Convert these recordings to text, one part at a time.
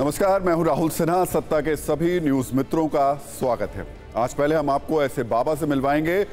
नमस्कार, मैं हूं राहुल सिन्हा। सत्ता के सभी न्यूज मित्रों का स्वागत है। आज पहले हम आपको ऐसे बाबा से मिलवाएंगे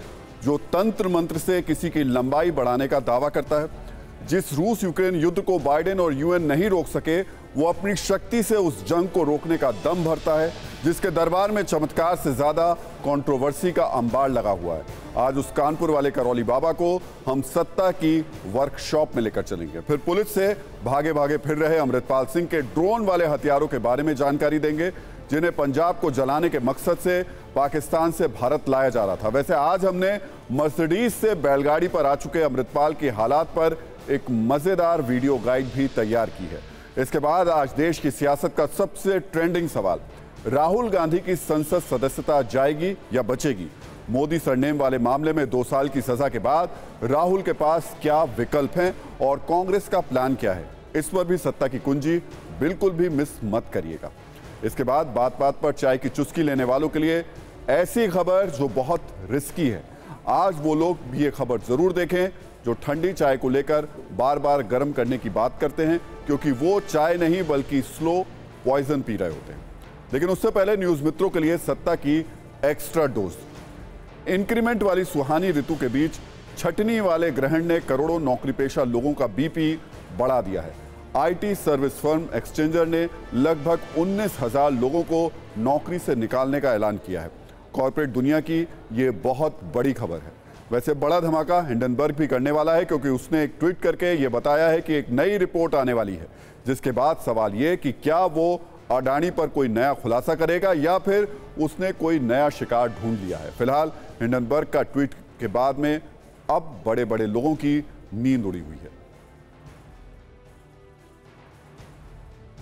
जो तंत्र मंत्र से किसी की लंबाई बढ़ाने का दावा करता है। जिस रूस यूक्रेन युद्ध को बाइडेन और यूएन नहीं रोक सके, वो अपनी शक्ति से उस जंग को रोकने का दम भरता है। जिसके दरबार में चमत्कार से ज्यादा कंट्रोवर्सी का अंबार लगा हुआ है। आज उस कानपुर वाले करौली बाबा को हम सत्ता की वर्कशॉप में लेकर चलेंगे। फिर पुलिस से भागे भागे फिर रहे अमृतपाल सिंह के ड्रोन वाले हथियारों के बारे में जानकारी देंगे, जिन्हें पंजाब को जलाने के मकसद से पाकिस्तान से भारत लाया जा रहा था। वैसे आज हमने मर्सिडीज से बैलगाड़ी पर आ चुके अमृतपाल की हालात पर एक मजेदार वीडियो गाइड भी तैयार की है। इसके बाद आज देश की सियासत का सबसे ट्रेंडिंग सवाल, राहुल गांधी की संसद सदस्यता जाएगी या बचेगी? मोदी सरनेम वाले मामले में 2 साल की सजा के बाद राहुल के पास क्या विकल्प हैं और कांग्रेस का प्लान क्या है? इस पर भी सत्ता की कुंजी, बिल्कुल भी मिस मत करिएगा। इसके बाद बात बात पर चाय की चुस्की लेने वालों के लिए ऐसी खबर जो बहुत रिस्की है। आज वो लोग भी ये खबर जरूर देखें जो ठंडी चाय को लेकर बार बार गर्म करने की बात करते हैं, क्योंकि वो चाय नहीं बल्कि स्लो पॉइजन पी रहे होते हैं। लेकिन उससे पहले न्यूज मित्रों के लिए सत्ता की एक्स्ट्रा डोज। इंक्रीमेंट वाली सुहानी ऋतु के बीच छटनी वाले ग्रहण ने करोड़ों नौकरी पेशा लोगों का बीपी बढ़ा दिया है। आईटी सर्विस फर्म एक्सचेंजर ने लगभग 19,000 लोगों को नौकरी से निकालने का ऐलान किया है। कॉर्पोरेट दुनिया की ये बहुत बड़ी खबर है। वैसे बड़ा धमाका हिंडनबर्ग भी करने वाला है, क्योंकि उसने एक ट्वीट करके ये बताया है कि एक नई रिपोर्ट आने वाली है, जिसके बाद सवाल ये कि क्या वो अडानी पर कोई नया खुलासा करेगा या फिर उसने कोई नया शिकार ढूंढ लिया है। फिलहाल हिंडनबर्ग का ट्वीट के बाद में अब बड़े बड़े लोगों की नींद उड़ी हुई है।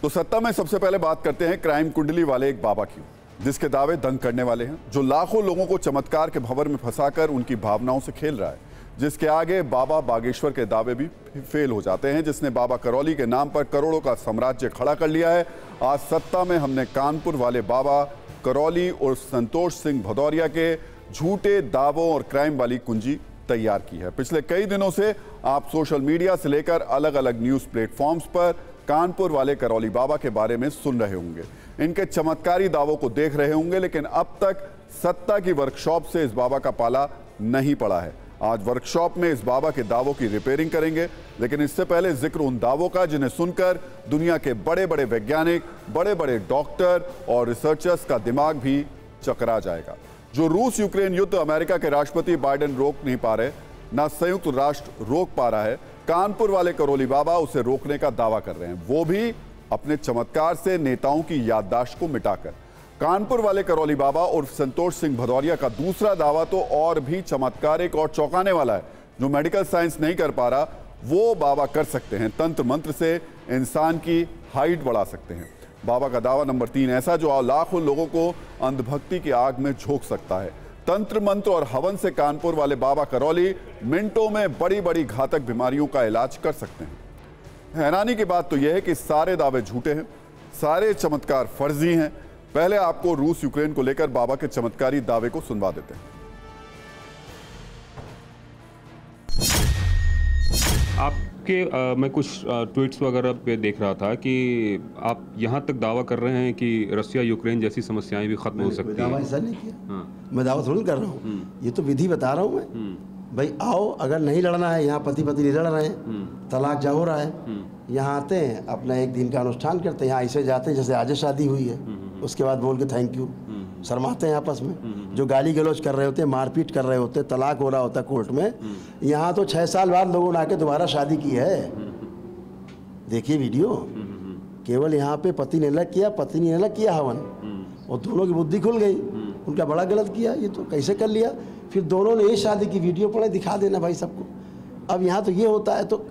तो सत्ता में सबसे पहले बात करते हैं क्राइम कुंडली वाले एक बाबा की, जिसके दावे दंग करने वाले हैं, जो लाखों लोगों को चमत्कार के भंवर में फंसाकर उनकी भावनाओं से खेल रहा है, जिसके आगे बाबा बागेश्वर के दावे भी फेल हो जाते हैं, जिसने बाबा करौली के नाम पर करोड़ों का साम्राज्य खड़ा कर लिया है। आज सत्ता में हमने कानपुर वाले बाबा करौली और संतोष सिंह भदौरिया के झूठे दावों और क्राइम वाली कुंजी तैयार की है। पिछले कई दिनों से आप सोशल मीडिया से लेकर अलग अलग न्यूज प्लेटफॉर्म्स पर कानपुर वाले करौली बाबा के बारे में सुन रहे होंगे, इनके चमत्कारी दावों को देख रहे होंगे, लेकिन अब तक सत्ता की वर्कशॉप से इस बाबा का पाला नहीं पड़ा है। आज वर्कशॉप में इस बाबा के दावों की रिपेयरिंग करेंगे, लेकिन इससे पहले जिक्र उन दावों का जिन्हें सुनकर दुनिया के बड़े बड़े वैज्ञानिक, बड़े बड़े डॉक्टर और रिसर्चर्स का दिमाग भी चकरा जाएगा। जो रूस यूक्रेन युद्ध अमेरिका के राष्ट्रपति बाइडेन रोक नहीं पा रहे, ना संयुक्त राष्ट्र रोक पा रहा है, कानपुर वाले करौली बाबा उसे रोकने का दावा कर रहे हैं, वो भी अपने चमत्कार से नेताओं की याददाश्त को मिटाकर। कानपुर वाले करौली बाबा और संतोष सिंह भदौरिया का दूसरा दावा तो और भी चमत्कारिक और चौंकाने वाला है। जो मेडिकल साइंस नहीं कर पा रहा, वो बाबा कर सकते हैं। तंत्र मंत्र से इंसान की हाइट बढ़ा सकते हैं। बाबा का दावा नंबर 3 ऐसा जो लाखों लोगों को अंधभक्ति की आग में झोंक सकता है। तंत्र मंत्र और हवन से कानपुर वाले बाबा करौली मिनटों में बड़ी बड़ी घातक बीमारियों का इलाज कर सकते हैं। हैरानी की बात तो यह है कि सारे दावे झूठे हैं, सारे चमत्कार फर्जी हैं। पहले आपको रूस यूक्रेन को लेकर बाबा के चमत्कारी दावे को सुनवा देते हैं। मैं कुछ ट्वीट्स वगैरह पे देख रहा था कि आप यहाँ तक दावा कर रहे हैं कि रसिया यूक्रेन जैसी समस्याएं भी खत्म हो सकती हैं। दावा ऐसा नहीं किया। मैं दावा थोड़ी कर रहा हूँ, ये तो विधि बता रहा हूँ मैं। भाई आओ, अगर नहीं लड़ना है, यहाँ पति पत्नी नहीं लड़ रहे हैं, तलाक जा हो रहा है, यहाँ आते हैं, अपना एक दिन का अनुष्ठान करते हैं। यहाँ ऐसे जाते हैं जैसे आज शादी हुई है, उसके बाद बोल के थैंक यू, शर्माते हैं आपस में। जो गाली गलौज कर रहे होते हैं, मारपीट कर रहे होते हैं, तलाक हो रहा होता है कोर्ट में, यहाँ तो 6 साल बाद लोगों ने आके दोबारा शादी की है। देखिए वीडियो, केवल यहाँ पे पति ने अलग किया, पत्नी ने अलग किया हवन, और दोनों की बुद्धि खुल गई। उनका बड़ा गलत किया, ये तो कैसे कर लिया। फिर दोनों ने ये शादी की वीडियो पड़े, दिखा देना भाई सबको। अब यहाँ तो ये होता है, तो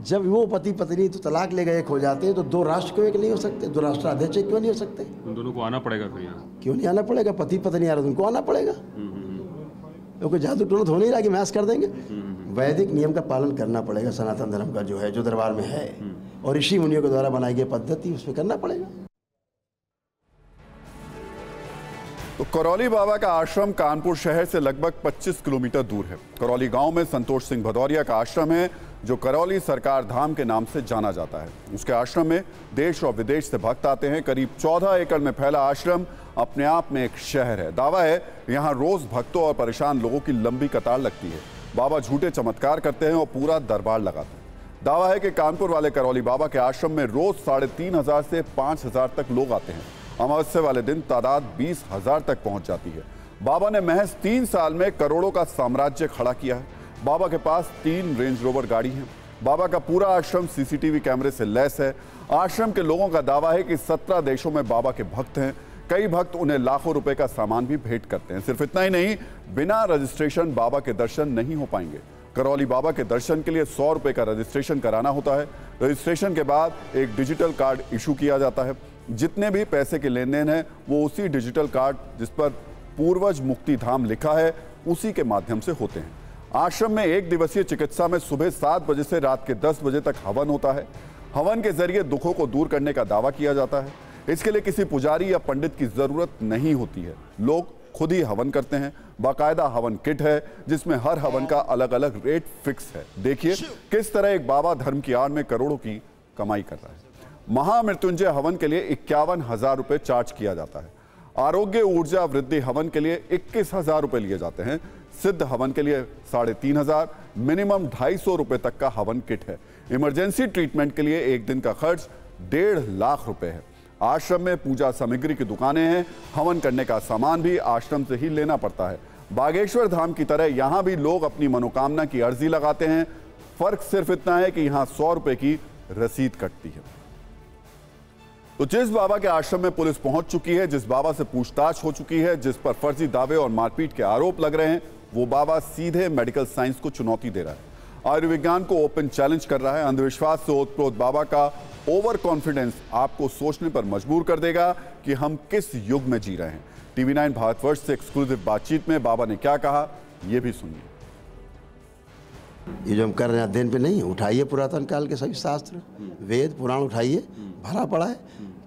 जब वो पति पत्नी तो तलाक ले गए, एक हो जाते हैं, तो 2 राष्ट्र क्यों एक नहीं हो सकते? 2 राष्ट्र अध्यक्ष क्यों नहीं हो सकते? उन दोनों को आना पड़ेगा फिर यहाँ। क्यों नहीं आना पड़ेगा? पति पत्नी आ रहे, उनको आना पड़ेगा। क्योंकि जादू टोना हो नहीं रहा कि मैच कर देंगे। वैदिक नियम का पालन करना पड़ेगा, सनातन धर्म का जो है, जो दरबार में है, और ऋषि मुनियों के द्वारा बनाई गई पद्धति, उसमें करना पड़ेगा। तो करौली बाबा का आश्रम कानपुर शहर से लगभग 25 किलोमीटर दूर है। करौली गांव में संतोष सिंह भदौरिया का आश्रम है, जो करौली सरकार धाम के नाम से जाना जाता है। उसके आश्रम में देश और विदेश से भक्त आते हैं। करीब 14 एकड़ में फैला आश्रम अपने आप में एक शहर है। दावा है यहाँ रोज भक्तों और परेशान लोगों की लंबी कतार लगती है। बाबा झूठे चमत्कार करते हैं और पूरा दरबार लगाते हैं। दावा है कि कानपुर वाले करौली बाबा के आश्रम में रोज 3,500 से 5,000 तक लोग आते हैं। अमावस्या वाले दिन तादाद 20,000 तक पहुंच जाती है। बाबा ने महज 3 साल में करोड़ों का साम्राज्य खड़ा किया है। बाबा के पास 3 रेंज रोवर गाड़ी हैं। बाबा का पूरा आश्रम सीसीटीवी कैमरे से लैस है। आश्रम के लोगों का दावा है कि 17 देशों में बाबा के भक्त हैं। कई भक्त उन्हें लाखों रुपए का सामान भी भेंट करते हैं। सिर्फ इतना ही नहीं, बिना रजिस्ट्रेशन बाबा के दर्शन नहीं हो पाएंगे। करौली बाबा के दर्शन के लिए 100 रुपए का रजिस्ट्रेशन कराना होता है। रजिस्ट्रेशन के बाद एक डिजिटल कार्ड इशू किया जाता है। जितने भी पैसे के लेन देन है वो उसी डिजिटल कार्ड जिस पर पूर्वज मुक्ति धाम लिखा है उसी के माध्यम से होते हैं। आश्रम में 1 दिवसीय चिकित्सा में सुबह 7 बजे से रात के 10 बजे तक हवन होता है। हवन के जरिए दुखों को दूर करने का दावा किया जाता है। इसके लिए किसी पुजारी या पंडित की जरूरत नहीं होती है। लोग खुद ही हवन करते हैं। बाकायदा हवन किट है जिसमें हर हवन का अलग अलग रेट फिक्स है। देखिए किस तरह एक बाबा धर्म की आड़ में करोड़ों की कमाई कर रहा है। महामृत्युंजय हवन के लिए 51,000 रुपए चार्ज किया जाता है। आरोग्य ऊर्जा वृद्धि हवन के लिए 21,000 रुपए लिए जाते हैं। सिद्ध हवन के लिए 3,500, मिनिमम 250 रुपए तक का हवन किट है। इमरजेंसी ट्रीटमेंट के लिए एक दिन का खर्च 1.5 लाख रुपए है। आश्रम में पूजा सामग्री की दुकानें हैं। हवन करने का सामान भी आश्रम से ही लेना पड़ता है। बागेश्वर धाम की तरह यहां भी लोग अपनी मनोकामना की अर्जी लगाते हैं। फर्क सिर्फ इतना है कि यहां 100 रुपए की रसीद कटती है। तो जिस बाबा के आश्रम में पुलिस पहुंच चुकी है, जिस बाबा से पूछताछ हो चुकी है, जिस पर फर्जी दावे और मारपीट के आरोप लग रहे हैं, वो बाबा सीधे मेडिकल साइंस को चुनौती दे रहा है। आयुर्विज्ञान को ओपन चैलेंज कर रहा है। अंधविश्वास से ओतप्रोत बाबा का ओवर कॉन्फिडेंस आपको सोचने पर मजबूर कर देगा कि हम किस युग में जी रहे हैं। TV9 भारतवर्ष से एक्सक्लूसिव बातचीत में बाबा ने क्या कहा, ये भी सुनिए। ये जो हम कर रहे हैं अध्ययन पे नहीं, उठाइए पुरातन काल के सभी शास्त्र, वेद पुराण उठाइए, भरा पड़ा है।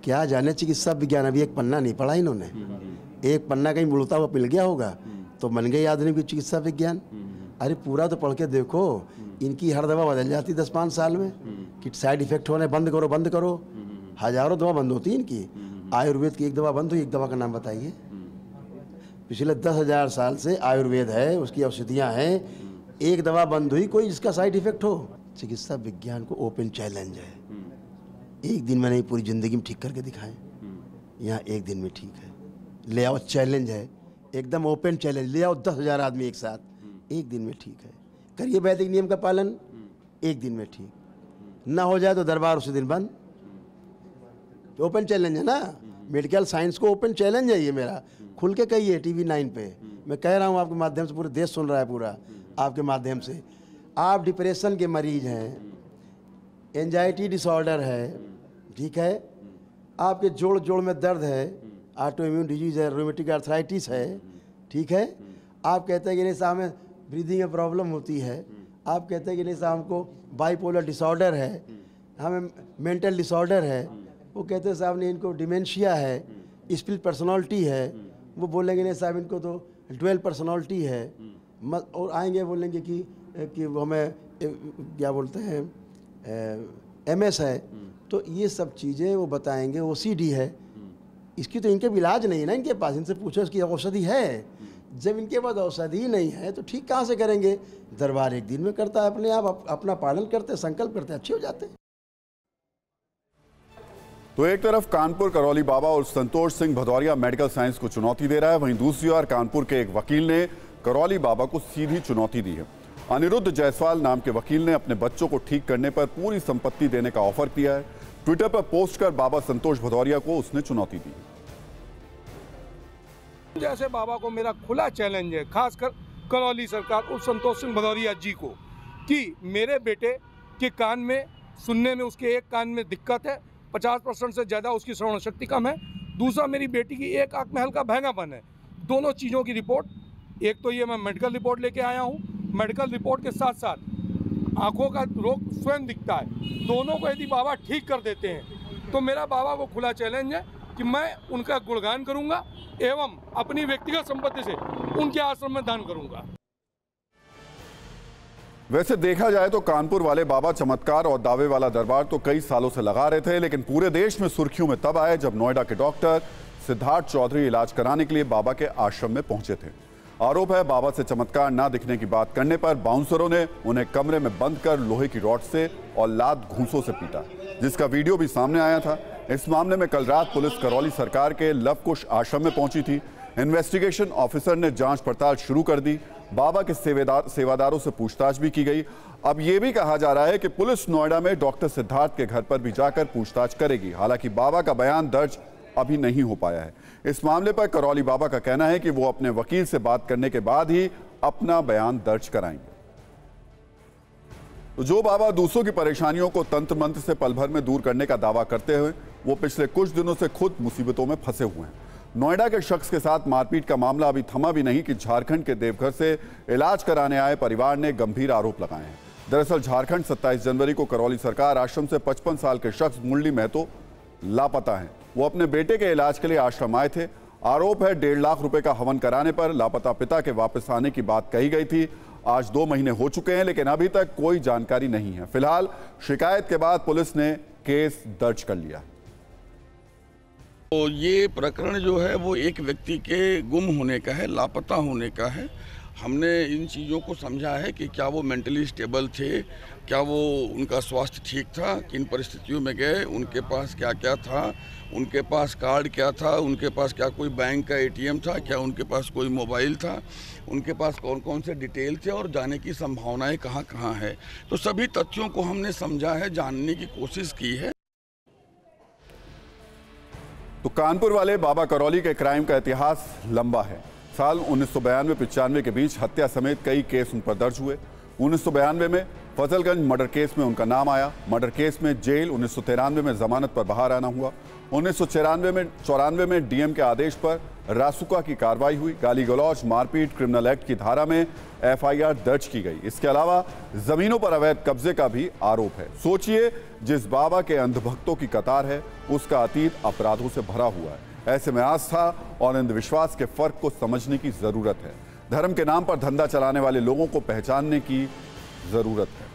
क्या जाने चिकित्सा विज्ञान, अभी एक पन्ना नहीं पढ़ा इन्होंने। एक पन्ना कहीं मुड़ता हुआ मिल गया होगा तो बन गई आधुनिक चिकित्सा विज्ञान। अरे पूरा तो पढ़ के देखो, इनकी हर दवा बदल जाती 10-5 साल में कि साइड इफेक्ट होने बंद करो बंद करो। हजारों दवा बंद होती है इनकी। आयुर्वेद की एक दवा बंद हुई, एक दवा का नाम बताइए। पिछले 10,000 साल से आयुर्वेद है, उसकी औषधियाँ हैं, एक दवा बंद हुई कोई जिसका साइड इफेक्ट हो। चिकित्सा विज्ञान को ओपन चैलेंज है। एक दिन में नहीं, पूरी जिंदगी में ठीक करके दिखाएं। यहाँ एक दिन में ठीक है। ले आओ, चैलेंज है, एकदम ओपन चैलेंज। ले आओ 10,000 आदमी एक साथ, एक दिन में ठीक है। करिए वैदिक नियम का पालन, एक दिन में ठीक। ना हो जाए तो दरबार उसी दिन बंद। तो ओपन चैलेंज है ना, मेडिकल साइंस को ओपन चैलेंज है ये मेरा। खुल के कहिए TV9 पे। मैं कह रहा हूँ आपके माध्यम से, पूरे देश सुन रहा है पूरा आपके माध्यम से। आप डिप्रेशन के मरीज हैं, एंजाइटी डिसऑर्डर है, ठीक है, आपके जोड़ में दर्द है, ऑटो इम्यून डिजीज़ है, रोमेटिक आर्थराइटिस है, ठीक है। आप कहते हैं कि नहीं साहब हमें ब्रीदिंग में प्रॉब्लम होती है। आप कहते हैं कि नहीं साहब हमको बाइपोलर डिसऑर्डर है, हमें मेंटल डिसऑर्डर है। वो कहते हैं साहब नहीं इनको डिमेंशिया है, स्प्लिट पर्सनालिटी है। वो बोलेंगे नहीं साहब इनको तो ड्वेल पर्सनालिटी है। और आएंगे बोलेंगे कि वो हमें क्या बोलते हैं MS है। तो ये सब चीज़ें वो बताएंगे। OCD है, इसकी तो इनके इलाज नहीं है ना इनके पास। इनसे पूछो इसकी औषधि है। जब इनके पास औषधि नहीं है तो ठीक कहाँ से करेंगे। दरबार एक दिन में करता है अपने आप, अपना पालन करते, संकल्प करते, अच्छे हो जाते हैं। तो एक तरफ कानपुर करौली बाबा और संतोष सिंह भदौरिया मेडिकल साइंस को चुनौती दे रहा है, वहीं दूसरी ओर कानपुर के एक वकील ने करौली बाबा को सीधी चुनौती दी है। अनिरुद्ध जायसवाल नाम के वकील ने अपने बच्चों को ठीक करने पर पूरी संपत्ति देने का ऑफर किया है। ट्विटर पर पोस्ट कर बाबा संतोष भदौरिया को उसने चुनौती दी। जैसे बाबा को मेरा खुला चैलेंज है, खासकर करौली सरकार और संतोष सिंह भदौरिया जी को, कि मेरे बेटे के कान में सुनने में, उसके एक कान में दिक्कत है, 50% से ज़्यादा उसकी श्रवण शक्ति कम है। दूसरा, मेरी बेटी की एक आंख में हल्का भैंगापन है। दोनों चीज़ों की रिपोर्ट, एक तो ये मैं मेडिकल रिपोर्ट लेके आया हूँ, मेडिकल रिपोर्ट के साथ साथ आँखों का रोग स्वयं दिखता है। दोनों को यदि बाबा ठीक कर देते हैं तो मेरा बाबा को खुला चैलेंज है कि मैं उनका गुणगान करूँगा एवं अपनी व्यक्तिगत संपत्ति से उनके आश्रम में दान करूँगा। वैसे देखा जाए तो कानपुर वाले बाबा चमत्कार और दावे वाला दरबार तो कई सालों से लगा रहे थे, लेकिन पूरे देश में सुर्खियों में तब आए जब नोएडा के डॉक्टर सिद्धार्थ चौधरी इलाज कराने के लिए बाबा के आश्रम में पहुंचे थे। आरोप है बाबा से चमत्कार ना दिखने की बात करने पर बाउंसरों ने उन्हें कमरे में बंद कर लोहे की रॉड से और लात घूंसों से पीटा, जिसका वीडियो भी सामने आया था। इस मामले में कल रात पुलिस करौली सरकार के लवकुश आश्रम में पहुंची थी। इन्वेस्टिगेशन ऑफिसर ने जांच पड़ताल शुरू कर दी। बाबा के सेवादारों से पूछताछ भी की गई। अब यह भी कहा जा रहा है कि पुलिस नोएडा में डॉक्टर सिद्धार्थ के घर पर भी जाकर पूछताछ करेगी। हालांकि बाबा का बयान दर्ज अभी नहीं हो पाया है। इस मामले पर करौली बाबा का कहना है कि वो अपने वकील से बात करने के बाद ही अपना बयान दर्ज कराएंगे। तो जो बाबा दूसरों की परेशानियों को तंत्र मंत्र से पल भर में दूर करने का दावा करते हुए वो पिछले कुछ दिनों से खुद मुसीबतों में फंसे हुए हैं। नोएडा के शख्स के साथ मारपीट का मामला अभी थमा भी नहीं कि झारखंड के देवघर से इलाज कराने आए परिवार ने गंभीर आरोप लगाए हैं। दरअसल झारखंड 27 जनवरी को करौली सरकार आश्रम से 55 साल के शख्स मुरली महतो लापता हैं। वो अपने बेटे के इलाज के लिए आश्रम आए थे। आरोप है 1.5 लाख रुपए का हवन कराने पर लापता पिता के वापस आने की बात कही गई थी। आज 2 महीने हो चुके हैं, लेकिन अभी तक कोई जानकारी नहीं है। फिलहाल शिकायत के बाद पुलिस ने केस दर्ज कर लिया। तो ये प्रकरण जो है वो एक व्यक्ति के गुम होने का है, लापता होने का है। हमने इन चीज़ों को समझा है कि क्या वो मेंटली स्टेबल थे, क्या वो उनका स्वास्थ्य ठीक था, किन परिस्थितियों में गए, उनके पास क्या क्या था, उनके पास कार्ड क्या था, उनके पास क्या कोई बैंक का एटीएम था, क्या उनके पास कोई मोबाइल था, उनके पास कौन कौन से डिटेल थे और जाने की संभावनाएं कहाँ कहाँ है। तो सभी तथ्यों को हमने समझा है, जानने की कोशिश की है। तो कानपुर वाले बाबा करौली के क्राइम का इतिहास लंबा है। साल 1992-95 के बीच हत्या समेत कई केस उन पर दर्ज हुए। 1992 में फजलगंज मर्डर केस में उनका नाम आया। मर्डर केस में जेल। 1993 में जमानत पर बाहर आना हुआ। 1994 में डीएम के आदेश पर रासुका की कार्रवाई हुई। गाली गलौज, मारपीट, क्रिमिनल एक्ट की धारा में एफआईआर दर्ज की गई। इसके अलावा जमीनों पर अवैध कब्जे का भी आरोप है। सोचिए, जिस बाबा के अंधभक्तों की कतार है उसका अतीत अपराधों से भरा हुआ है। ऐसे में आस्था और अंधविश्वास के फर्क को समझने की जरूरत है। धर्म के नाम पर धंधा चलाने वाले लोगों को पहचानने की जरूरत है।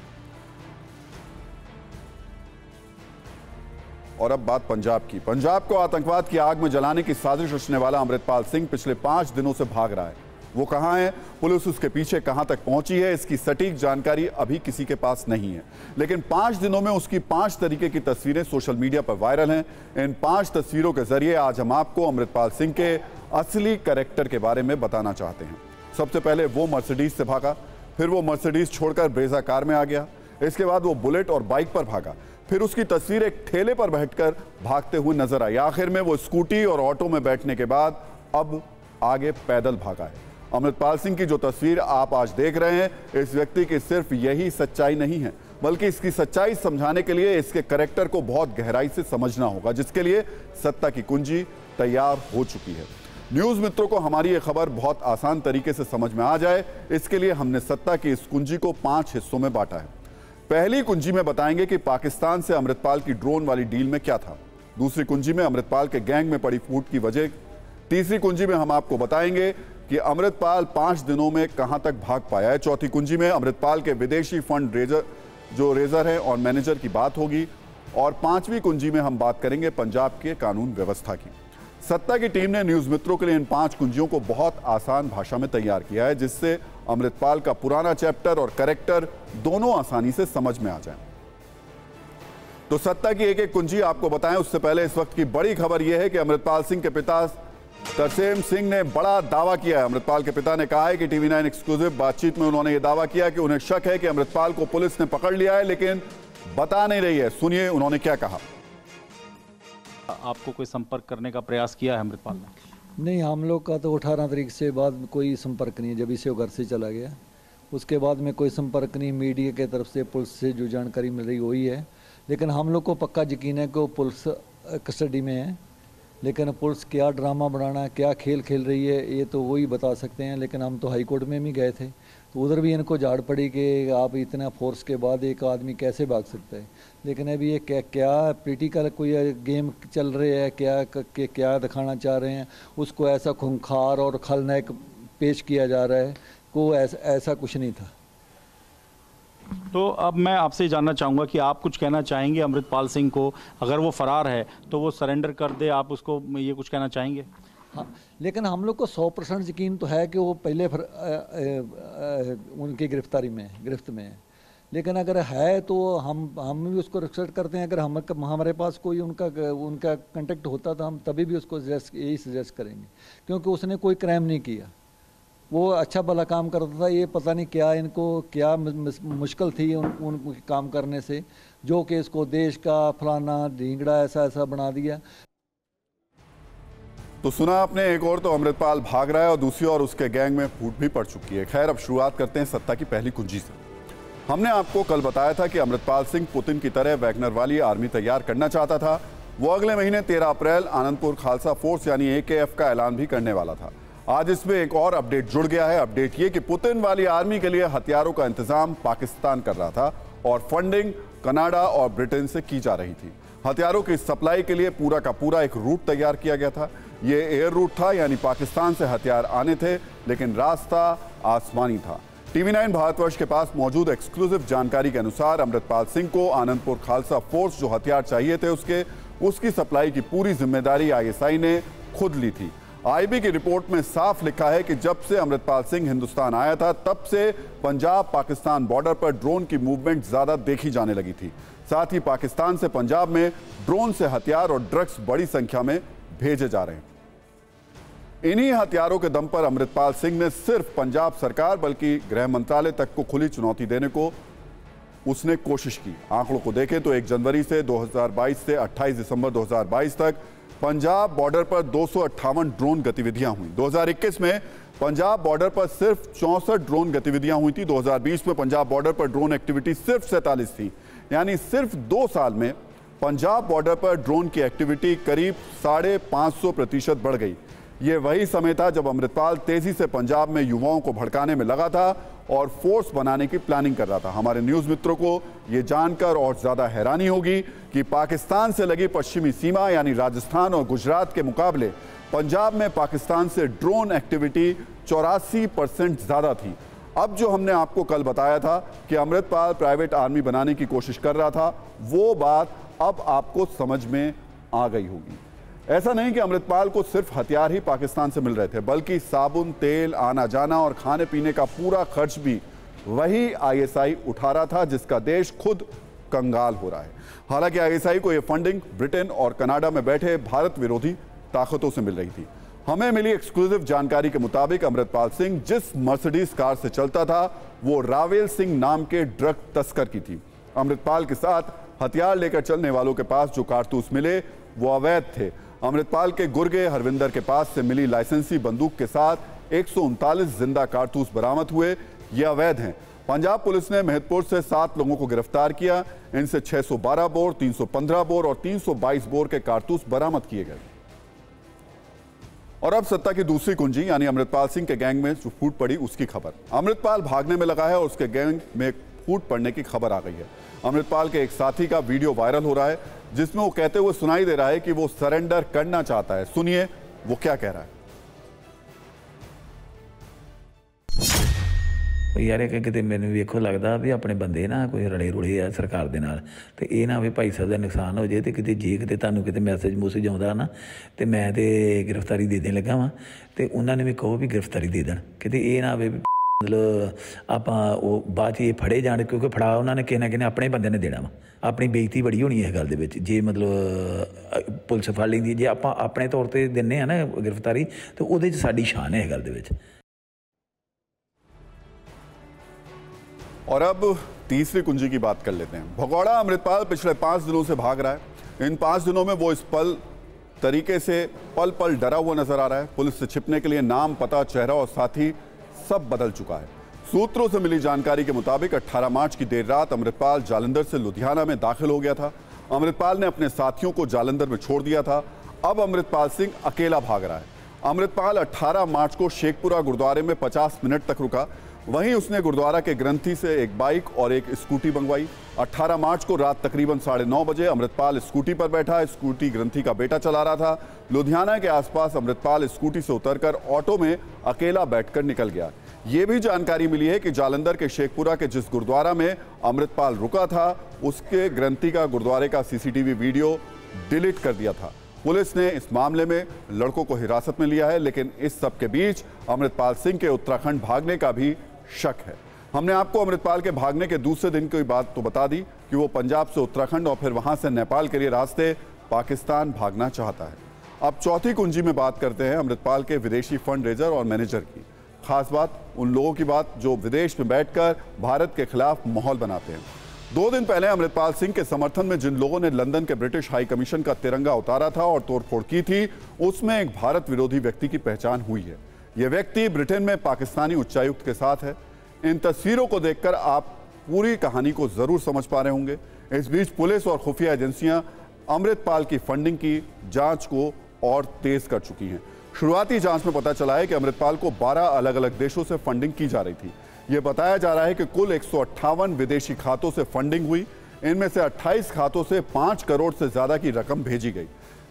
और अब बात पंजाब की। पंजाब को आतंकवाद की आग में जलाने की साजिश रचने वाला अमृतपाल सिंह पिछले 5 दिनों से भाग रहा है। वो कहां है, पुलिस उसके पीछे कहां तक पहुंची है, इसकी सटीक जानकारी अभी किसी के पास नहीं है। लेकिन 5 दिनों में उसकी 5 तरीके की तस्वीरें सोशल मीडिया पर वायरल हैं। इन 5 तस्वीरों के जरिए आज हम आपको अमृतपाल सिंह के असली कैरेक्टर के बारे में बताना चाहते हैं। सबसे पहले वो मर्सिडीज से भागा, फिर वो मर्सिडीज छोड़कर ब्रेजा कार में आ गया। इसके बाद वो बुलेट और बाइक पर भागा। फिर उसकी तस्वीर एक ठेले पर बैठकर भागते हुए नजर आई। आखिर में वो स्कूटी और ऑटो में बैठने के बाद अब आगे पैदल भागा है। अमृतपाल सिंह की जो तस्वीर आप आज देख रहे हैं, इस व्यक्ति की सिर्फ यही सच्चाई नहीं है, बल्कि इसकी सच्चाई समझाने के लिए इसके कैरेक्टर को बहुत गहराई से समझना होगा, जिसके लिए सत्ता की कुंजी तैयार हो चुकी है। न्यूज मित्रों को हमारी ये खबर बहुत आसान तरीके से समझ में आ जाए, इसके लिए हमने सत्ता की इस कुंजी को 5 हिस्सों में बांटा है। पहली कुंजी में बताएंगे कि पाकिस्तान से अमृतपाल की ड्रोन वाली डील में क्या था। दूसरी कुंजी में अमृतपाल के गैंग में पड़ी फूट की वजह। तीसरी कुंजी में हम आपको बताएंगे कि अमृतपाल 5 दिनों में कहां तक भाग पाया है। चौथी कुंजी में अमृतपाल के विदेशी फंड रेजर है और मैनेजर की बात होगी। और 5वीं कुंजी में हम बात करेंगे पंजाब के कानून व्यवस्था की। सत्ता की टीम ने न्यूज मित्रों के लिए इन 5 कुंजियों को बहुत आसान भाषा में तैयार किया है, जिससे अमृतपाल का पुराना चैप्टर और कैरेक्टर दोनों आसानी से समझ में आ जाए। तो सत्ता की एक एक कुंजी आपको बताएं, उससे पहले इस वक्त की बड़ी खबर यह है कि अमृतपाल सिंह के पिता तरसेम सिंह ने बड़ा दावा किया है। अमृतपाल के पिता ने कहा है कि TV9 एक्सक्लूसिव बातचीत में उन्होंने यह दावा किया कि उन्हें शक है कि अमृतपाल को पुलिस ने पकड़ लिया है, लेकिन बता नहीं रही है। सुनिए उन्होंने क्या कहा। आपको कोई संपर्क करने का प्रयास किया है अमृतपाल ने? नहीं, हम लोग का तो 18 तारीख से बाद कोई संपर्क नहीं है। जब से वो घर से चला गया उसके बाद में कोई संपर्क नहीं। मीडिया के तरफ से पुलिस से जो जानकारी मिल रही वही है, लेकिन हम लोग को पक्का यकीन है कि वो पुलिस कस्टडी में है। लेकिन पुलिस क्या ड्रामा बनाना, क्या खेल खेल रही है, ये तो वही बता सकते हैं। लेकिन हम तो हाई कोर्ट में भी गए थे, तो उधर भी इनको झाड़ पड़ी कि आप इतना फोर्स के बाद एक आदमी कैसे भाग सकता है। लेकिन अभी ये क्या पॉलिटिकल कोई गेम चल रहे हैं, क्या दिखाना चाह रहे हैं, उसको ऐसा खूंखार और खलनायक पेश किया जा रहा है को ऐसा कुछ नहीं था। तो अब मैं आपसे जानना चाहूँगा कि आप कुछ कहना चाहेंगे अमृतपाल सिंह को, अगर वो फरार है तो वो सरेंडर कर दे, आप उसको ये कुछ कहना चाहेंगे? हाँ, लेकिन हम लोग को 100% यकीन तो है कि वो पहले उनकी गिरफ्त में है। लेकिन अगर है तो हम भी उसको रिक्वेस्ट करते हैं, अगर हमारे पास कोई उनका कांटेक्ट होता तो हम तभी भी उसको यही सजेस्ट करेंगे, क्योंकि उसने कोई क्राइम नहीं किया, वो अच्छा भला काम करता था। ये पता नहीं क्या इनको क्या मुश्किल थी उन काम करने से, जो कि इसको देश का फलाना ढींगड़ा ऐसा बना दिया। तो सुना आपने, एक और तो अमृतपाल भाग रहा है और दूसरी ओर उसके गैंग में फूट भी पड़ चुकी है। खैर, अब शुरुआत करते हैं सत्ता की पहली कुंजी से। हमने आपको कल बताया था कि अमृतपाल सिंह पुतिन की तरह वैगनर वाली आर्मी तैयार करना चाहता था। वो अगले महीने 13 अप्रैल आनंदपुर खालसा फोर्स यानी AKF का ऐलान भी करने वाला था। आज इसमें एक और अपडेट जुड़ गया है। अपडेट ये कि पुतिन वाली आर्मी के लिए हथियारों का इंतजाम पाकिस्तान कर रहा था और फंडिंग कनाडा और ब्रिटेन से की जा रही थी। हथियारों की सप्लाई के लिए पूरा का पूरा एक रूट तैयार किया गया था। ये एयर रूट था, यानी पाकिस्तान से हथियार आने थे, लेकिन रास्ता आसमानी था। TV9 भारतवर्ष के पास मौजूद एक्सक्लूसिव जानकारी के अनुसार अमृतपाल सिंह को आनंदपुर खालसा फोर्स जो हथियार चाहिए थे उसकी सप्लाई की पूरी जिम्मेदारी ISI ने खुद ली थी। IB की रिपोर्ट में साफ लिखा है कि जब से अमृतपाल सिंह हिंदुस्तान आया था तब से पंजाब पाकिस्तान बॉर्डर पर ड्रोन की मूवमेंट ज्यादा देखी जाने लगी थी। साथ ही पाकिस्तान से पंजाब में ड्रोन से हथियार और ड्रग्स बड़ी संख्या में भेजे जा रहे हैं। इन्हीं हथियारों के दम पर अमृतपाल सिंह ने सिर्फ पंजाब सरकार बल्कि गृह मंत्रालय तक को खुली चुनौती देने को उसने कोशिश की। आंकड़ों को देखें तो 1 जनवरी से 2022 से 28 दिसंबर 2022 तक पंजाब बॉर्डर पर 258 ड्रोन गतिविधियां हुई। 2021 में पंजाब बॉर्डर पर सिर्फ 64 ड्रोन गतिविधियां हुई थी। 2020 में पंजाब बॉर्डर पर ड्रोन एक्टिविटी सिर्फ 47 थी। यानी सिर्फ 2 साल में पंजाब बॉर्डर पर ड्रोन की एक्टिविटी करीब 550% बढ़ गई। ये वही समय था जब अमृतपाल तेजी से पंजाब में युवाओं को भड़काने में लगा था और फोर्स बनाने की प्लानिंग कर रहा था। हमारे न्यूज मित्रों को ये जानकर और ज्यादा हैरानी होगी कि पाकिस्तान से लगी पश्चिमी सीमा यानी राजस्थान और गुजरात के मुकाबले पंजाब में पाकिस्तान से ड्रोन एक्टिविटी 84% ज्यादा थी। अब जो हमने आपको कल बताया था कि अमृतपाल प्राइवेट आर्मी बनाने की कोशिश कर रहा था, वो बात अब आपको समझ में आ गई होगी। ऐसा नहीं कि अमृतपाल को सिर्फ हथियार ही पाकिस्तान से मिल रहे थे, बल्कि साबुन, तेल, आना जाना और खाने पीने का पूरा खर्च भी वही ISI उठा रहा था, जिसका देश खुद कंगाल हो रहा है। हालांकि ISI को यह फंडिंग ब्रिटेन और कनाडा में बैठे भारत विरोधी ताकतों से मिल रही थी। हमें मिली एक्सक्लूसिव जानकारी के मुताबिक अमृतपाल सिंह जिस मर्सिडीज कार से चलता था वो रावेल सिंह नाम के ड्रग तस्कर की थी। अमृतपाल के साथ हथियार लेकर चलने वालों के पास जो कारतूस मिले वो अवैध थे। अमृतपाल के गुर्गे हरविंदर के पास से मिली लाइसेंसी बंदूक के साथ 139 जिंदा कारतूस बरामद हुए। ये अवैध हैं। पंजाब पुलिस ने मेहतपुर से 7 लोगों को गिरफ्तार किया। इनसे 612 बोर, 315 बोर और 322 बोर के कारतूस बरामद किए गए। और अब सत्ता की दूसरी कुंजी यानी अमृतपाल सिंह के गैंग में जो फूट पड़ी उसकी खबर। अमृतपाल भागने में लगा है और उसके गैंग में फूट पड़ने की खबर आ गई है। अमृतपाल के एक साथी का वीडियो वायरल हो रहा है जिसमें वो कहते हुए सुनाई दे रहा है कि वो सरेंडर करना चाहता है। सुनिए वो क्या कह रहा है। यार एक किते मैंने वेखो लगता भी अपने बंदे ना कोई रले रुले आ सरकार दे नाल ते ये ना भी भाई साहब का नुकसान हो जाए तो किते जे किते तुहानूं किते मैसेज मूसेज आउंदा ना तो मैं तो गिरफ्तारी दे देने लगा वा तो उन्होंने भी कहो भी गिरफ्तारी दे देन किते ये ना मतलब आप बाद ये फड़े जाने क्योंकि फड़ा उन्होंने किसी ना किसी अपने बंदे ने देना वा। अपनी बेइज्जती बड़ी होनी है गल दे विच जे मतलब पुलिस फड़ लैंदी जे आप अपने तौर पर दिन्ने ना गिरफ्तारी तो उहदे च साडी शान है गल दे विच। और अब तीसरी कुंजी की बात कर लेते हैं। भगौड़ा अमृतपाल पिछले 5 दिनों से भाग रहा है। इन 5 दिनों में वो इस तरीके से पल पल डरा हुआ नजर आ रहा है। पुलिस से छिपने के लिए नाम, पता, चेहरा और साथी सब बदल चुका है। सूत्रों से मिली जानकारी के मुताबिक 18 मार्च की देर रात अमृतपाल जालंधर से लुधियाना में दाखिल हो गया था। अमृतपाल ने अपने साथियों को जालंधर में छोड़ दिया था। अब अमृतपाल सिंह अकेला भाग रहा है। अमृतपाल 18 मार्च को शेखपुरा गुरुद्वारे में 50 मिनट तक रुका। वहीं उसने गुरुद्वारा के ग्रंथी से एक बाइक और एक स्कूटी मंगवाई। 18 मार्च को रात तकरीबन 9:30 बजे अमृतपाल स्कूटी पर बैठा। स्कूटी ग्रंथी का बेटा चला रहा था। लुधियाना के आसपास अमृतपाल स्कूटी से उतरकर ऑटो में अकेला बैठकर निकल गया। ये भी जानकारी मिली है कि जालंधर के शेखपुरा के जिस गुरुद्वारा में अमृतपाल रुका था उसके ग्रंथी का गुरुद्वारे का सीसीटीवी वीडियो डिलीट कर दिया था। पुलिस ने इस मामले में लड़कों को हिरासत में लिया है, लेकिन इस सब के बीच अमृतपाल सिंह के उत्तराखंड भागने का भी शक है। हमने आपको अमृतपाल के भागने के दूसरे दिन की बात तो बता दी कि वो पंजाब से उत्तराखंड और फिर वहां से नेपाल के लिए रास्ते पाकिस्तान भागना चाहता है। अब चौथी कुंजी में बात करते हैं अमृतपाल के विदेशी फंड रेजर और मैनेजर की। खास बात उन लोगों की बात जो विदेश में बैठकर भारत के खिलाफ माहौल बनाते हैं। 2 दिन पहले अमृतपाल सिंह के समर्थन में जिन लोगों ने लंदन के ब्रिटिश हाई कमीशन का तिरंगा उतारा था और तोड़फोड़ की थी, उसमें एक भारत विरोधी व्यक्ति की पहचान हुई है। यह व्यक्ति ब्रिटेन में पाकिस्तानी उच्चायुक्त के साथ है। इन तस्वीरों को देखकर आप पूरी कहानी को जरूर समझ पा रहे होंगे। इस बीच पुलिस और खुफिया एजेंसियां अमृतपाल की फंडिंग की जांच को और तेज कर चुकी हैं। शुरुआती जांच में पता चला है कि अमृतपाल को 12 अलग अलग देशों से फंडिंग की जा रही थी। यह बताया जा रहा है कि कुल 158 विदेशी खातों से फंडिंग हुई। इनमें से 28 खातों से 5 करोड़ से ज्यादा की रकम भेजी गई।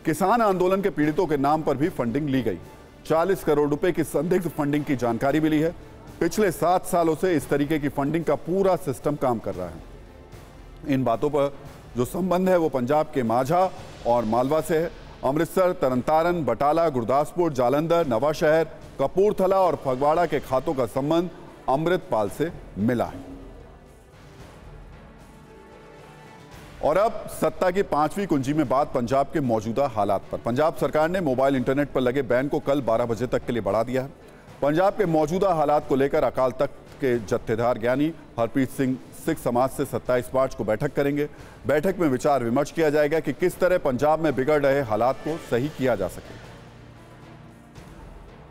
किसान आंदोलन के पीड़ितों के नाम पर भी फंडिंग ली गई। 40 करोड़ रुपए की संदिग्ध फंडिंग की जानकारी मिली है। पिछले 7 सालों से इस तरीके की फंडिंग का पूरा सिस्टम काम कर रहा है। इन बातों पर जो संबंध है वो पंजाब के माझा और मालवा से है। अमृतसर, तरनतारन, बटाला, गुरदासपुर, जालंधर, नवाशहर, कपूरथला और फगवाड़ा के खातों का संबंध अमृतपाल से मिला है। और अब सत्ता की 5वीं कुंजी में बात पंजाब के मौजूदा हालात पर। पंजाब सरकार ने मोबाइल इंटरनेट पर लगे बैन को कल 12 बजे तक के लिए बढ़ा दिया है। पंजाब के मौजूदा हालात को लेकर अकाल तख्त के जत्थेदार ज्ञानी हरप्रीत सिंह सिख समाज से 27 मार्च को बैठक करेंगे। बैठक में विचार विमर्श किया जाएगा कि किस तरह पंजाब में बिगड़ रहे हालात को सही किया जा सके।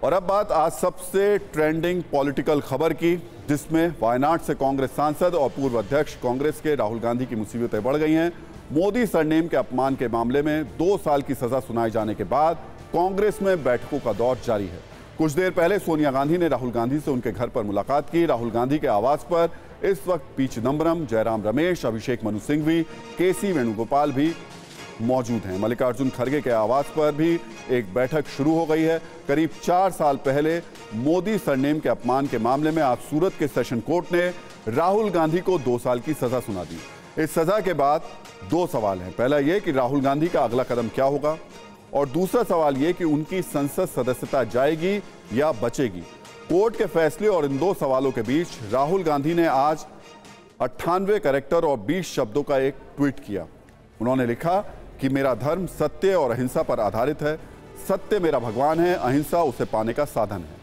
और अब बात आज सबसे ट्रेंडिंग पॉलिटिकल खबर की, जिसमें वायनाड से कांग्रेस सांसद और पूर्व अध्यक्ष कांग्रेस के राहुल गांधी की मुसीबतें बढ़ गई हैं। मोदी सरनेम के अपमान के मामले में 2 साल की सजा सुनाए जाने के बाद कांग्रेस में बैठकों का दौर जारी है। कुछ देर पहले सोनिया गांधी ने राहुल गांधी से उनके घर पर मुलाकात की। राहुल गांधी के आवास पर इस वक्त पी चिदंबरम, जयराम रमेश, अभिषेक मनु सिंघवी, केसी वेणुगोपाल भी मौजूद हैं। मल्लिकार्जुन खड़गे के आवास पर भी एक बैठक शुरू हो गई है। करीब 4 साल पहले मोदी सरनेम के अपमान के मामले में आज सूरत के सेशन कोर्ट ने राहुल गांधी को 2 साल की सजा सुना दी। इस सजा के बाद 2 सवाल हैं। पहला यह कि राहुल गांधी का अगला कदम क्या होगा, और दूसरा सवाल यह कि उनकी संसद सदस्यता जाएगी या बचेगी। कोर्ट के फैसले और इन 2 सवालों के बीच राहुल गांधी ने आज 98 कैरेक्टर और 20 शब्दों का एक ट्वीट किया। उन्होंने लिखा कि मेरा धर्म सत्य और अहिंसा पर आधारित है। सत्य मेरा भगवान है, अहिंसा उसे पाने का साधन है।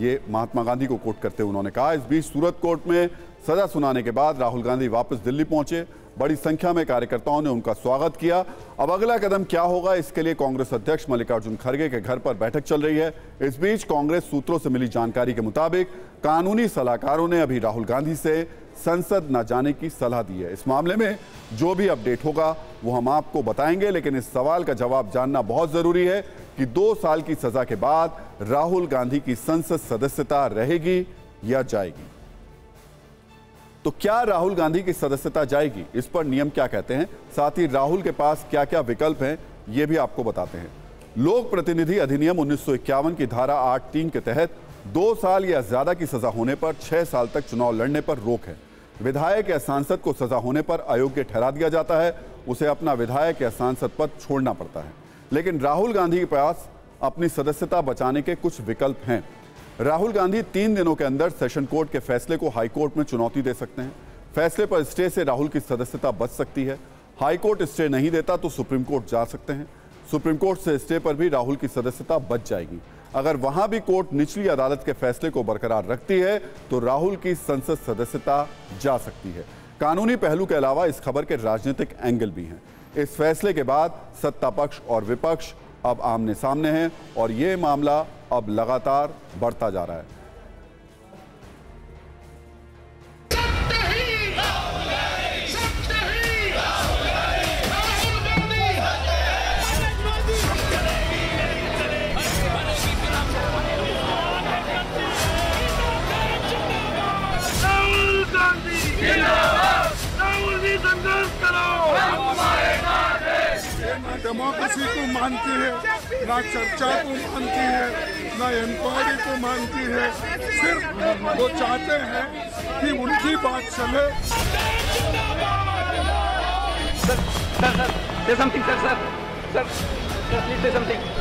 ये महात्मा गांधी को कोट करते हुए उन्होंने कहा। इस बीच सूरत कोर्ट में सजा सुनाने के बाद राहुल गांधी वापस दिल्ली पहुंचे। बड़ी संख्या में कार्यकर्ताओं ने उनका स्वागत किया। अब अगला कदम क्या होगा, इसके लिए कांग्रेस अध्यक्ष मल्लिकार्जुन खड़गे के घर पर बैठक चल रही है। इस बीच कांग्रेस सूत्रों से मिली जानकारी के मुताबिक कानूनी सलाहकारों ने अभी राहुल गांधी से संसद न जाने की सलाह दी है। इस मामले में जो भी अपडेट होगा वो हम आपको बताएंगे, लेकिन इस सवाल का जवाब जानना बहुत जरूरी है कि 2 साल की सजा के बाद राहुल गांधी की संसद सदस्यता रहेगी या जाएगी। तो क्या राहुल गांधी की सदस्यता जाएगी, इस पर नियम क्या कहते हैं, साथ ही राहुल के पास क्या क्या विकल्प हैं, ये भी आपको बताते हैं। लोक प्रतिनिधि अधिनियम 1951 की धारा 8(3) के तहत 2 साल या ज्यादा की सजा होने पर 6 साल तक चुनाव लड़ने पर रोक है। विधायक या सांसद को सजा होने पर अयोग्य ठहरा दिया जाता है, उसे अपना विधायक या सांसद पद छोड़ना पड़ता है। लेकिन राहुल गांधी के पास अपनी सदस्यता बचाने के कुछ विकल्प हैं। राहुल गांधी 3 दिनों के अंदर सेशन कोर्ट के फैसले को हाई कोर्ट में चुनौती दे सकते हैं। फैसले पर स्टे से राहुल की सदस्यता बच सकती है। हाई कोर्ट स्टे नहीं देता तो सुप्रीम कोर्ट जा सकते हैं। सुप्रीम कोर्ट से स्टे पर भी राहुल की सदस्यता बच जाएगी। अगर वहां भी कोर्ट निचली अदालत के फैसले को बरकरार रखती है तो राहुल की संसद सदस्यता जा सकती है। कानूनी पहलू के अलावा इस खबर के राजनीतिक एंगल भी हैं। इस फैसले के बाद सत्ता पक्ष और विपक्ष अब आमने सामने हैं और यह मामला अब लगातार बढ़ता जा रहा है। ना डेमोक्रेसी को मानती है, ना चर्चा को मानती है, ना इंक्वायरी को मानती है। सिर्फ वो चाहते हैं कि उनकी बात चले।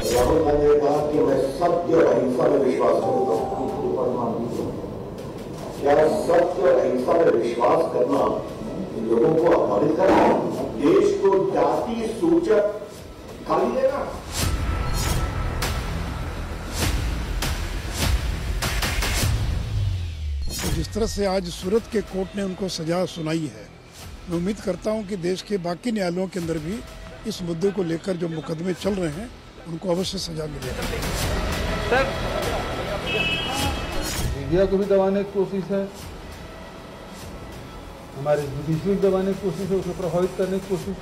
राहुल गांधी ने कहा कि मैं सत्य और अहिंसा में विश्वास करता हूँ। क्या सत्य और अहिंसा में विश्वास करना लोगों को अपमानित करना, देश को जाति सूचक गाली देना? जिस तरह से आज सूरत के कोर्ट ने उनको सजा सुनाई है, मैं उम्मीद करता हूं कि देश के बाकी न्यायालयों के अंदर भी इस मुद्दे को लेकर जो मुकदमे चल रहे हैं उनको अवश्य सजा मिलेगी। मीडिया को भी दबाने की कोशिश है, हमारे जुडिशरी को दबाने की कोशिश है, उसे प्रभावित करने की कोशिश।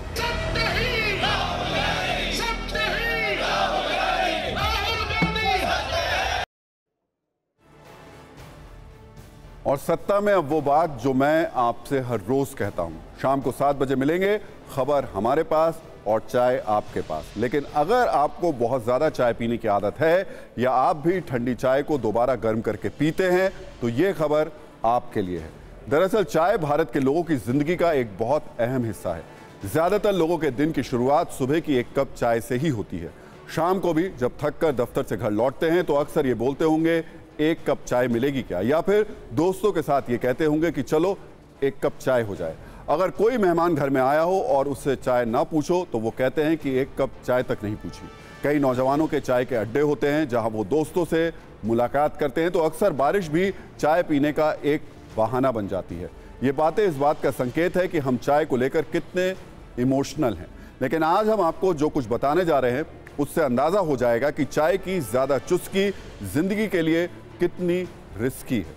और सत्ता में अब वो बात जो मैं आपसे हर रोज कहता हूं। शाम को 7 बजे मिलेंगे, खबर हमारे पास और चाय आपके पास। लेकिन अगर आपको बहुत ज्यादा चाय पीने की आदत है या आप भी ठंडी चाय को दोबारा गर्म करके पीते हैं तो ये खबर आपके लिए है। दरअसल चाय भारत के लोगों की जिंदगी का एक बहुत अहम हिस्सा है। ज्यादातर लोगों के दिन की शुरुआत सुबह की एक कप चाय से ही होती है। शाम को भी जब थक कर दफ्तर से घर लौटते हैं तो अक्सर ये बोलते होंगे एक कप चाय मिलेगी क्या, या फिर दोस्तों के साथ ये कहते होंगे कि चलो एक कप चाय हो जाए। अगर कोई मेहमान घर में आया हो और उससे चाय ना पूछो तो वो कहते हैं कि एक कप चाय तक नहीं पूछी। कई नौजवानों के चाय के अड्डे होते हैं जहां वो दोस्तों से मुलाकात करते हैं, तो अक्सर बारिश भी चाय पीने का एक बहाना बन जाती है। ये बातें इस बात का संकेत है कि हम चाय को लेकर कितने इमोशनल हैं। लेकिन आज हम आपको जो कुछ बताने जा रहे हैं उससे अंदाजा हो जाएगा कि चाय की ज्यादा चुस्की जिंदगी के लिए कितनी रिस्की है।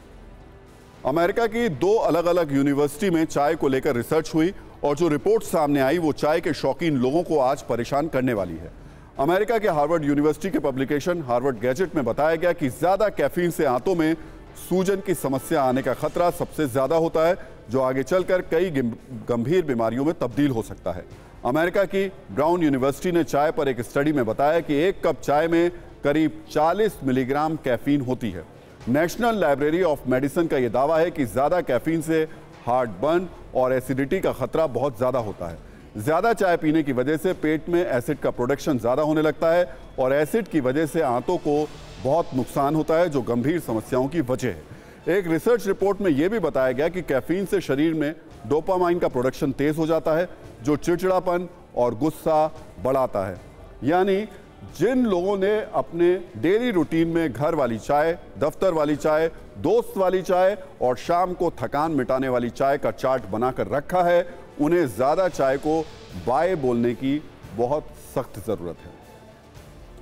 अमेरिका की 2 अलग अलग यूनिवर्सिटी में चाय को लेकर रिसर्च हुई और जो रिपोर्ट सामने आई वो चाय के शौकीन लोगों को आज परेशान करने वाली है। अमेरिका के हार्वर्ड यूनिवर्सिटी के पब्लिकेशन हार्वर्ड गैजेट में बताया गया कि ज्यादा कैफीन से आंतों में सूजन की समस्या आने का खतरा सबसे ज्यादा होता है, जो आगे चलकर कई गंभीर बीमारियों में तब्दील हो सकता है। अमेरिका की ब्राउन यूनिवर्सिटी ने चाय पर एक स्टडी में बताया कि एक कप चाय में करीब 40 मिलीग्राम कैफीन होती है। नेशनल लाइब्रेरी ऑफ मेडिसिन का यह दावा है कि ज्यादा कैफीन से हार्ट बर्न और एसिडिटी का खतरा बहुत ज्यादा होता है। ज्यादा चाय पीने की वजह से पेट में एसिड का प्रोडक्शन ज्यादा होने लगता है और एसिड की वजह से आंतों को बहुत नुकसान होता है, जो गंभीर समस्याओं की वजह है। एक रिसर्च रिपोर्ट में यह भी बताया गया कि कैफीन से शरीर में डोपामाइन का प्रोडक्शन तेज हो जाता है, जो चिड़चिड़ापन और गुस्सा बढ़ाता है। यानी जिन लोगों ने अपने डेली रूटीन में घर वाली चाय, दफ्तर वाली चाय, दोस्त वाली चाय और शाम को थकान मिटाने वाली चाय का चार्ट बनाकर रखा है, उन्हें ज्यादा चाय को बाय बोलने की बहुत सख्त जरूरत है।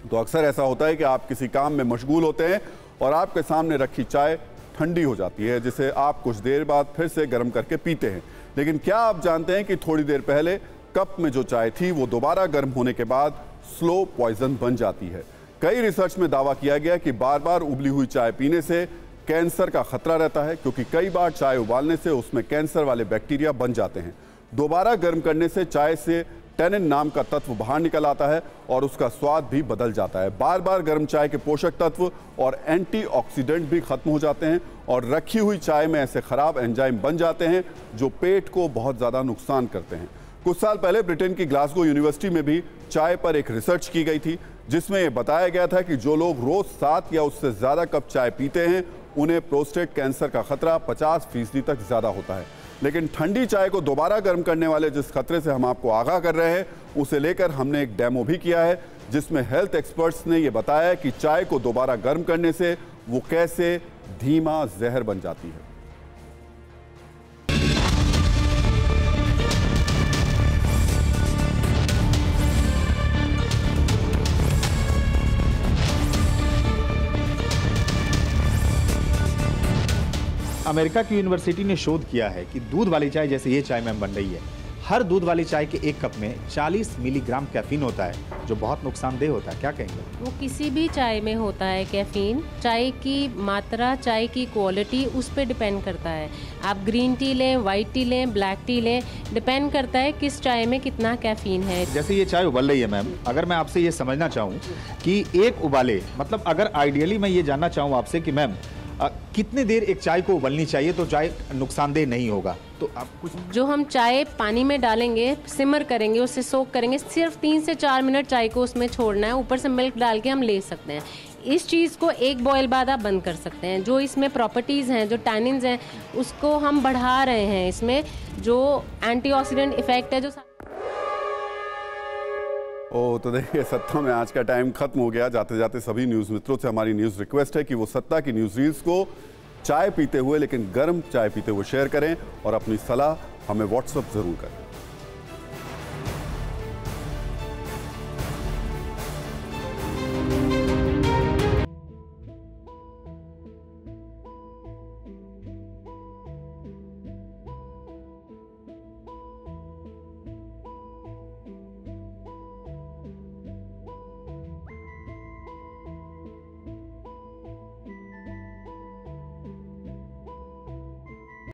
तो अक्सर ऐसा होता है कि आप किसी काम में मशगूल होते हैं और आपके सामने रखी चाय ठंडी हो जाती है, जिसे आप कुछ देर बाद फिर से गर्म करके पीते हैं। लेकिन क्या आप जानते हैं कि थोड़ी देर पहले कप में जो चाय थी वो दोबारा गर्म होने के बाद स्लो पॉइजन बन जाती है। कई रिसर्च में दावा किया गया कि बार बार उबली हुई चाय पीने से कैंसर का खतरा रहता है, क्योंकि कई बार चाय उबालने से उसमें कैंसर वाले बैक्टीरिया बन जाते हैं। दोबारा गर्म करने से चाय से टैनिन नाम का तत्व बाहर निकल आता है और उसका स्वाद भी बदल जाता है। बार बार गर्म चाय के पोषक तत्व और एंटीऑक्सीडेंट भी खत्म हो जाते हैं और रखी हुई चाय में ऐसे खराब एंजाइम बन जाते हैं जो पेट को बहुत ज़्यादा नुकसान करते हैं। कुछ साल पहले ब्रिटेन की ग्लासगो यूनिवर्सिटी में भी चाय पर एक रिसर्च की गई थी, जिसमें यह बताया गया था कि जो लोग रोज 7 या उससे ज़्यादा कप चाय पीते हैं उन्हें प्रोस्टेट कैंसर का खतरा 50% तक ज़्यादा होता है। लेकिन ठंडी चाय को दोबारा गर्म करने वाले जिस खतरे से हम आपको आगाह कर रहे हैं, उसे लेकर हमने एक डेमो भी किया है, जिसमें हेल्थ एक्सपर्ट्स ने यह बताया कि चाय को दोबारा गर्म करने से वो कैसे धीमा जहर बन जाती है। अमेरिका की यूनिवर्सिटी ने शोध किया है कि दूध वाली चाय, जैसे ये चाय मैम बन रही है, हर दूध वाली चाय के एक कप में 40 मिलीग्राम कैफीन होता है, जो बहुत नुकसानदेह होता है। क्या कहेंगे? वो किसी भी चाय में होता है कैफीन। चाय की मात्रा, चाय की क्वालिटी उस पर डिपेंड करता है। आप ग्रीन टी लें, वाइट टी लें, ब्लैक टी लें, डिपेंड करता है किस चाय में कितना कैफीन है। जैसे ये चाय उबल रही है मैम, अगर मैं आपसे ये समझना चाहूँ कि एक उबाले, मतलब अगर आइडियली मैं ये जानना चाहूँ आपसे कि मैम कितने देर एक चाय को उबलनी चाहिए तो चाय नुकसानदेह नहीं होगा, तो आप कुछ? जो हम चाय पानी में डालेंगे, सिमर करेंगे, उससे सोक करेंगे, सिर्फ 3 से 4 मिनट चाय को उसमें छोड़ना है। ऊपर से मिल्क डाल के हम ले सकते हैं। इस चीज़ को एक बॉयल बाद आप बंद कर सकते हैं। जो इसमें प्रॉपर्टीज़ हैं, जो टैनिन्स हैं, उसको हम बढ़ा रहे हैं। इसमें जो एंटीऑक्सीडेंट इफेक्ट है, जो तो देखिए, सत्ता में आज का टाइम खत्म हो गया। जाते जाते सभी न्यूज़ मित्रों से हमारी न्यूज़ रिक्वेस्ट है कि वो सत्ता की न्यूज़ रील्स को चाय पीते हुए, लेकिन गर्म चाय पीते हुए शेयर करें और अपनी सलाह हमें व्हाट्सएप ज़रूर करें।